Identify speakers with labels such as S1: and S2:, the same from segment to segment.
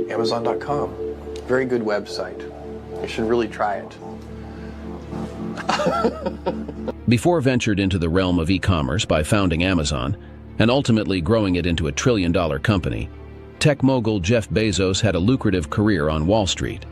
S1: Amazon.com. Very good website. You should really try it.
S2: Before ventured into the realm of e-commerce by founding Amazon and ultimately growing it into a trillion-dollar company, tech mogul Jeff Bezos had a lucrative career on Wall Street.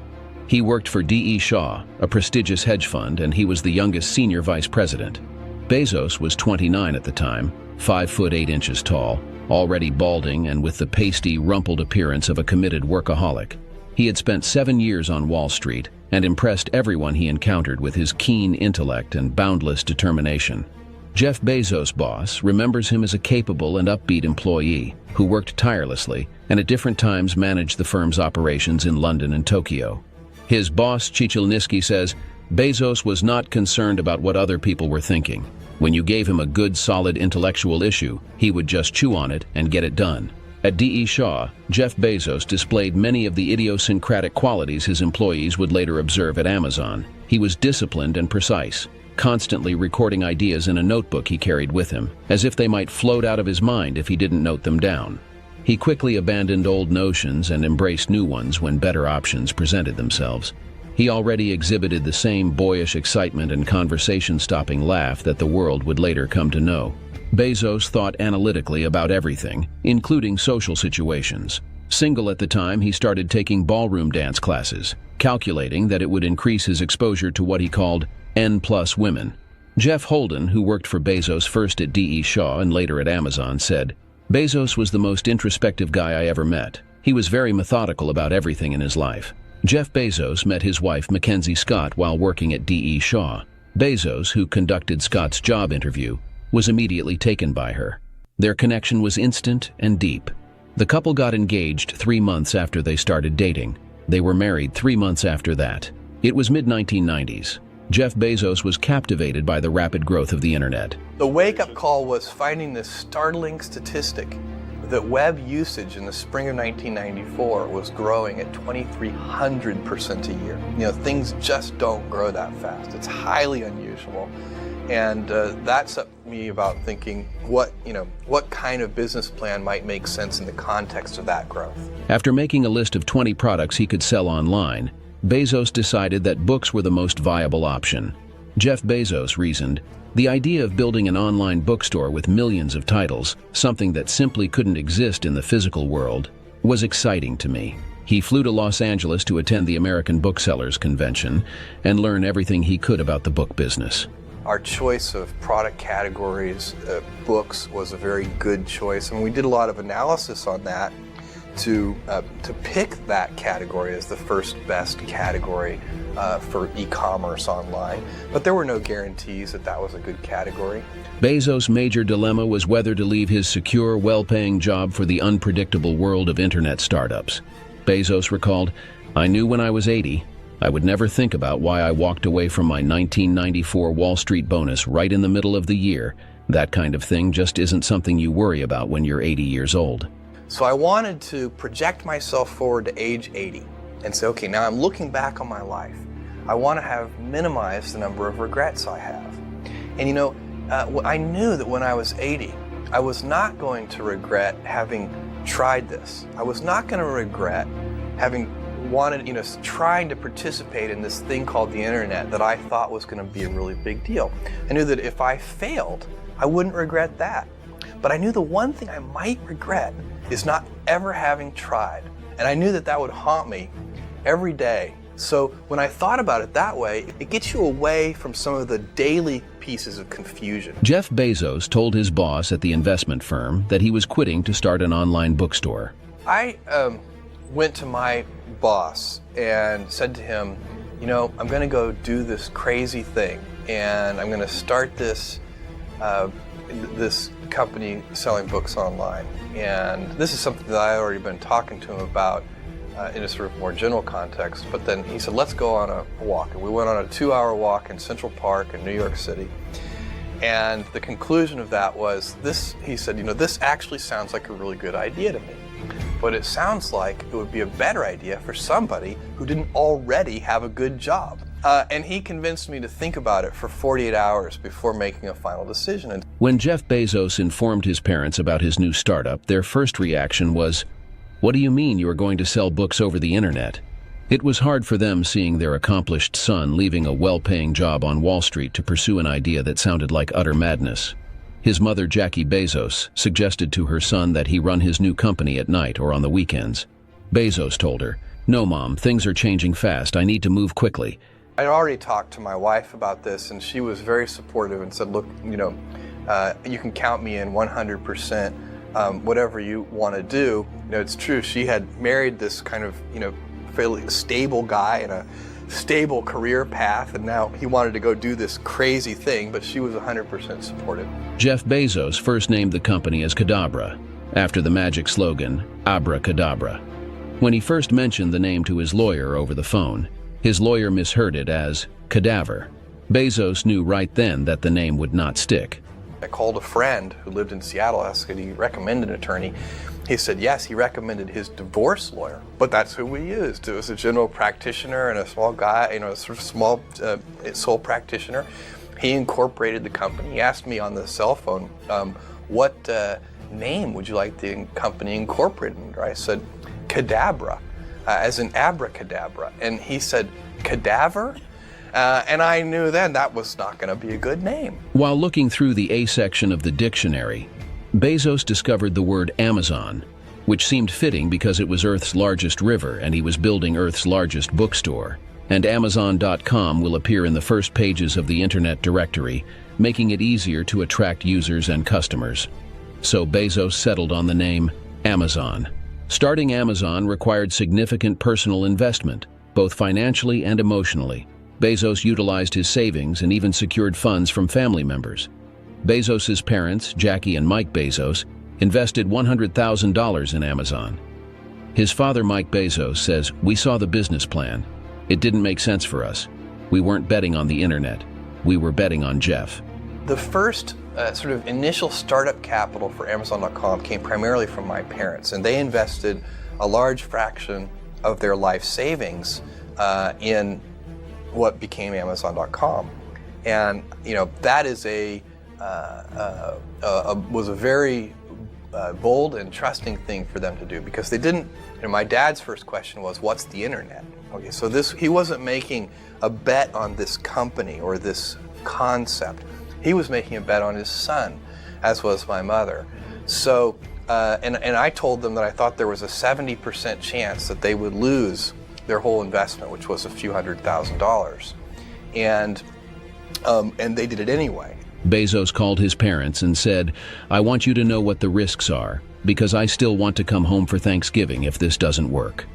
S2: He worked for D.E. Shaw, a prestigious hedge fund, and he was the youngest senior vice president. Bezos was 29 at the time, 5 foot 8 inches tall, already balding and with the pasty, rumpled appearance of a committed workaholic. He had spent 7 years on Wall Street and impressed everyone he encountered with his keen intellect and boundless determination. Jeff Bezos' boss remembers him as a capable and upbeat employee who worked tirelessly and at different times managed the firm's operations in London and Tokyo. His boss, Chichelniski, says, Bezos was not concerned about what other people were thinking. When you gave him a good, solid intellectual issue, he would just chew on it and get it done. At D.E. Shaw, Jeff Bezos displayed many of the idiosyncratic qualities his employees would later observe at Amazon. He was disciplined and precise, constantly recording ideas in a notebook he carried with him, as if they might float out of his mind if he didn't note them down. He quickly abandoned old notions and embraced new ones when better options presented themselves. He already exhibited the same boyish excitement and conversation-stopping laugh that the world would later come to know. Bezos thought analytically about everything, including social situations. Single at the time, he started taking ballroom dance classes, calculating that it would increase his exposure to what he called N+ women. Jeff Holden, who worked for Bezos first at D.E. Shaw and later at Amazon, said, Bezos was the most introspective guy I ever met. He was very methodical about everything in his life. Jeff Bezos met his wife Mackenzie Scott while working at D.E. Shaw. Bezos, who conducted Scott's job interview, was immediately taken by her. Their connection was instant and deep. The couple got engaged 3 months after they started dating. They were married 3 months after that. It was mid-1990s. Jeff Bezos was captivated by the rapid growth of the internet.
S1: The wake-up call was finding this startling statistic that web usage in the spring of 1994 was growing at 2,300% a year. You know, things just don't grow that fast. It's highly unusual. And that set me about thinking what kind of business plan might make sense in the context of that growth.
S2: After making a list of 20 products he could sell online, Bezos decided that books were the most viable option. Jeff Bezos reasoned, the idea of building an online bookstore with millions of titles, something that simply couldn't exist in the physical world, was exciting to me. He flew to Los Angeles to attend the American Booksellers Convention and learn everything he could about the book business.
S1: Our choice of product categories, books, was a very good choice. And we did a lot of analysis on that to pick that category as the first best category for e-commerce online. But there were no guarantees that that was a good category.
S2: Bezos' major dilemma was whether to leave his secure, well-paying job for the unpredictable world of internet startups. Bezos recalled, I knew when I was 80, I would never think about why I walked away from my 1994 Wall Street bonus right in the middle of the year. That kind of thing just isn't something you worry about when you're 80 years old.
S1: So I wanted to project myself forward to age 80 and say, okay, now I'm looking back on my life. I want to have minimized the number of regrets I have. And you know, I knew that when I was 80, I was not going to regret having tried this. I was not going to regret having trying to participate in this thing called the internet that I thought was going to be a really big deal. I knew that if I failed, I wouldn't regret that. But I knew the one thing I might regret is not ever having tried. And I knew that that would haunt me every day. So when I thought about it that way, it gets you away from some of the daily pieces of confusion.
S2: Jeff Bezos told his boss at the investment firm that he was quitting to start an online bookstore.
S1: I went to my boss and said to him, you know, I'm going to go do this crazy thing, and I'm going to start this company selling books online. And this is something that I had already been talking to him about in a sort of more general context. But then he said, let's go on a walk. And we went on a 2-hour walk in Central Park in New York City. And the conclusion of that was this, he said, you know, this actually sounds like a really good idea to me. But it sounds like it would be a better idea for somebody who didn't already have a good job. And he convinced me to think about it for 48 hours before making a final decision.
S2: When Jeff Bezos informed his parents about his new startup, their first reaction was, "What do you mean you are going to sell books over the internet?" It was hard for them seeing their accomplished son leaving a well-paying job on Wall Street to pursue an idea that sounded like utter madness. His mother, Jackie Bezos, suggested to her son that he run his new company at night or on the weekends. Bezos told her, "No, Mom, things are changing fast. I need to move quickly."
S1: I'd already talked to my wife about this, and she was very supportive and said, "Look, you can count me in 100%. Whatever you want to do." It's true. She had married this kind of, fairly stable guy in a stable career path, and now he wanted to go do this crazy thing, but she was 100% supportive.
S2: Jeff Bezos first named the company as Cadabra, after the magic slogan, "Abracadabra." When he first mentioned the name to his lawyer over the phone, his lawyer misheard it as cadaver. Bezos knew right then that the name would not stick.
S1: I called a friend who lived in Seattle, asked could he recommend an attorney. He said yes, he recommended his divorce lawyer, but that's who we used. It was a general practitioner and a small guy, a sort of small sole practitioner. He incorporated the company. He asked me on the cell phone, what name would you like the company incorporated under? I said, Cadabra, as in abracadabra. And he said, cadaver? And I knew then that was not going to be a good name.
S2: While looking through the A section of the dictionary, Bezos discovered the word Amazon, which seemed fitting because it was Earth's largest river and he was building Earth's largest bookstore. And Amazon.com will appear in the first pages of the Internet directory, making it easier to attract users and customers. So Bezos settled on the name Amazon. Starting Amazon required significant personal investment, both financially and emotionally. Bezos utilized his savings and even secured funds from family members. Bezos's parents, Jackie and Mike Bezos, invested $100,000 in Amazon. His father, Mike Bezos, says, "We saw the business plan. It didn't make sense for us. We weren't betting on the internet. We were betting on Jeff."
S1: The first sort of initial startup capital for Amazon.com came primarily from my parents, and they invested a large fraction of their life savings in what became Amazon.com. And that is was a very bold and trusting thing for them to do, because they didn't. My dad's first question was, "What's the internet?" Okay, so he wasn't making a bet on this company or this concept. He was making a bet on his son, as was my mother. So, and I told them that I thought there was a 70% chance that they would lose their whole investment, which was a few $100,000, and they did it anyway.
S2: Bezos called his parents and said, "I want you to know what the risks are, because I still want to come home for Thanksgiving if this doesn't work."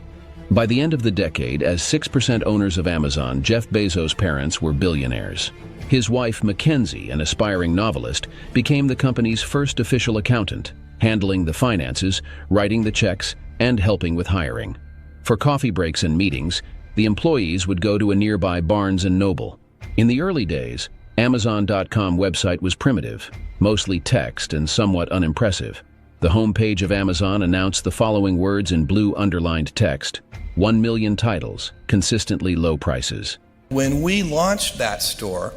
S2: By the end of the decade, as 6% owners of Amazon, Jeff Bezos' parents were billionaires. His wife, Mackenzie, an aspiring novelist, became the company's first official accountant, handling the finances, writing the checks, and helping with hiring. For coffee breaks and meetings, the employees would go to a nearby Barnes & Noble. In the early days, Amazon.com website was primitive, mostly text and somewhat unimpressive. The homepage of Amazon announced the following words in blue underlined text: 1 million titles, consistently low prices.
S1: When we launched that store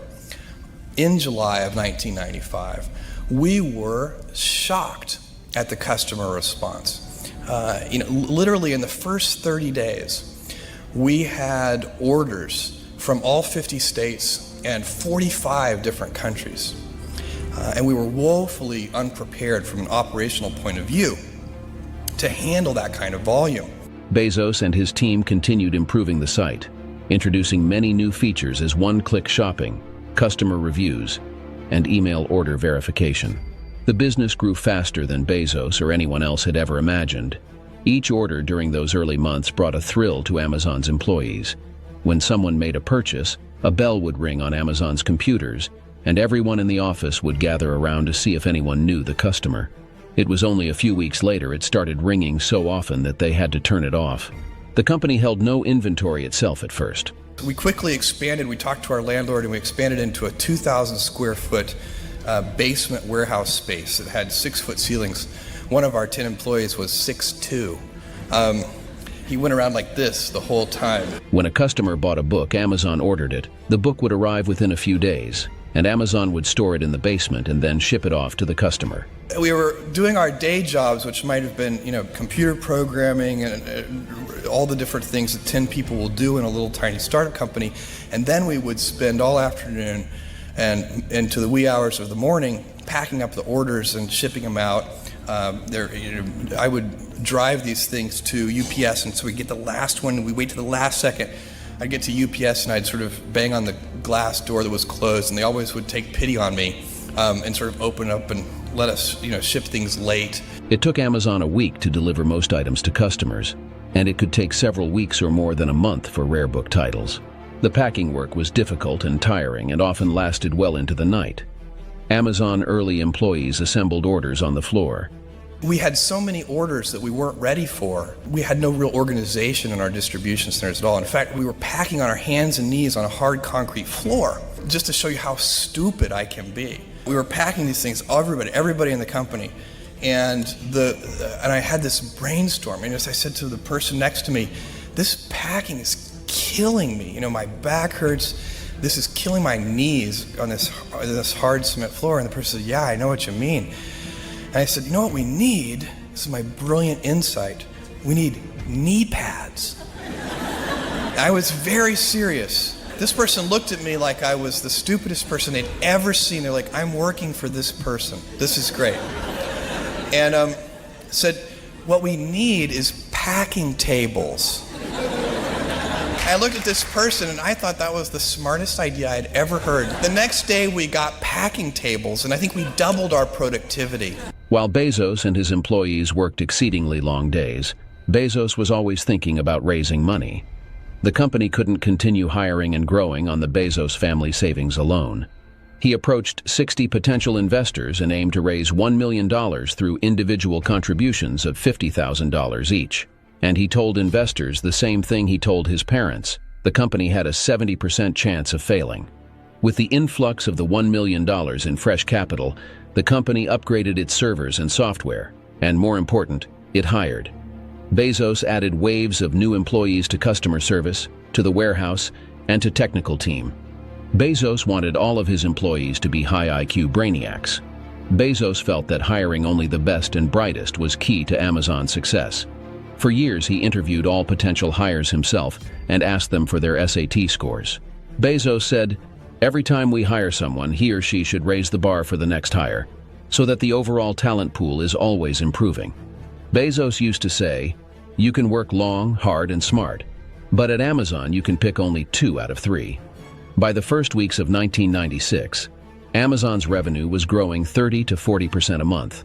S1: in July of 1995, we were shocked at the customer response. Literally in the first 30 days, we had orders from all 50 states and 45 different countries. And we were woefully unprepared from an operational point of view to handle that kind of volume.
S2: Bezos and his team continued improving the site, introducing many new features as one-click shopping, customer reviews, and email order verification. The business grew faster than Bezos or anyone else had ever imagined. Each order during those early months brought a thrill to Amazon's employees. When someone made a purchase, a bell would ring on Amazon's computers, and everyone in the office would gather around to see if anyone knew the customer. It was only a few weeks later it started ringing so often that they had to turn it off. The company held no inventory itself at first.
S1: We quickly expanded. We talked to our landlord and we expanded into a 2,000 square foot basement warehouse space that had 6-foot ceilings. One of our 10 employees was 6'2". He went around like this the whole time.
S2: When a customer bought a book, Amazon ordered it. The book would arrive within a few days. and Amazon would store it in the basement and then ship it off to the customer.
S1: We were doing our day jobs, which might have been, computer programming and all the different things that 10 people will do in a little tiny startup company. And then we would spend all afternoon and into the wee hours of the morning packing up the orders and shipping them out. I would drive these things to UPS, and so we'd get the last one, and we'd wait to the last second. I'd get to UPS and I'd sort of bang on the glass door that was closed, and they always would take pity on me and sort of open up and let us, ship things late.
S2: It took Amazon a week to deliver most items to customers, and it could take several weeks or more than a month for rare book titles. The packing work was difficult and tiring and often lasted well into the night. Amazon early employees assembled orders on the floor.
S1: We had so many orders that we weren't ready for. We had no real organization in our distribution centers at all. In fact, we were packing on our hands and knees on a hard concrete floor, just to show you how stupid I can be. We were packing these things, everybody in the company, and I had this brainstorm. And as I said to the person next to me, this packing is killing me. My back hurts. This is killing my knees on this hard cement floor. And the person said, yeah, I know what you mean. And I said, you know what we need? This is my brilliant insight. We need knee pads. I was very serious. This person looked at me like I was the stupidest person they'd ever seen. They're like, I'm working for this person. This is great. And said, what we need is packing tables. I looked at this person and I thought that was the smartest idea I'd ever heard. The next day we got packing tables, and I think we doubled our productivity.
S2: While Bezos and his employees worked exceedingly long days, Bezos was always thinking about raising money. The company couldn't continue hiring and growing on the Bezos family savings alone. He approached 60 potential investors and aimed to raise $1 million through individual contributions of $50,000 each. And he told investors the same thing he told his parents: the company had a 70% chance of failing. With the influx of the $1 million in fresh capital, the company upgraded its servers and software, and more important, it hired. Bezos added waves of new employees to customer service, to the warehouse, and to technical team. Bezos wanted all of his employees to be high IQ brainiacs. Bezos felt that hiring only the best and brightest was key to Amazon's success. For years, he interviewed all potential hires himself and asked them for their SAT scores. Bezos said, every time we hire someone, he or she should raise the bar for the next hire, so that the overall talent pool is always improving. Bezos used to say, you can work long, hard, and smart, but at Amazon you can pick only 2 out of 3. By the first weeks of 1996, Amazon's revenue was growing 30 to 40% a month.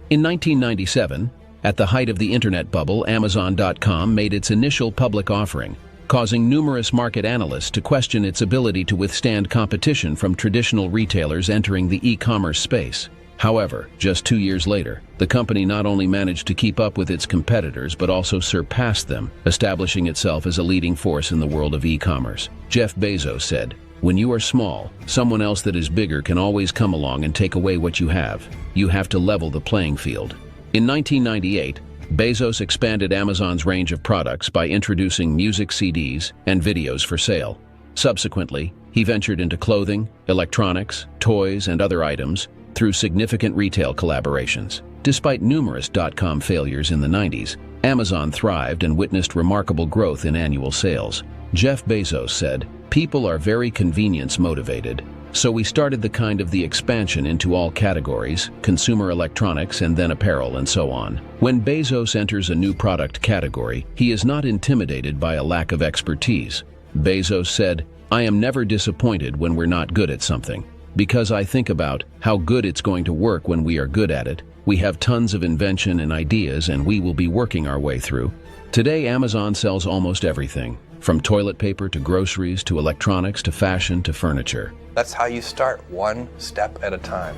S2: In 1997, at the height of the internet bubble, Amazon.com made its initial public offering, causing numerous market analysts to question its ability to withstand competition from traditional retailers entering the e-commerce space. However, just 2 years later, the company not only managed to keep up with its competitors but also surpassed them, establishing itself as a leading force in the world of e-commerce. Jeff Bezos said, when you are small, someone else that is bigger can always come along and take away what you have. You have to level the playing field. In 1998, Bezos expanded Amazon's range of products by introducing music CDs and videos for sale. Subsequently, he ventured into clothing, electronics, toys, and other items through significant retail collaborations. Despite numerous dot-com failures in the 90s, Amazon thrived and witnessed remarkable growth in annual sales. Jeff Bezos said, people are very convenience motivated. So we started the expansion into all categories, consumer electronics and then apparel and so on. When Bezos enters a new product category, he is not intimidated by a lack of expertise. Bezos said, I am never disappointed when we're not good at something, because I think about how good it's going to work when we are good at it. We have tons of invention and ideas and we will be working our way through. Today, Amazon sells almost everything, from toilet paper to groceries to electronics to fashion to furniture.
S1: That's how you start, one step at a time.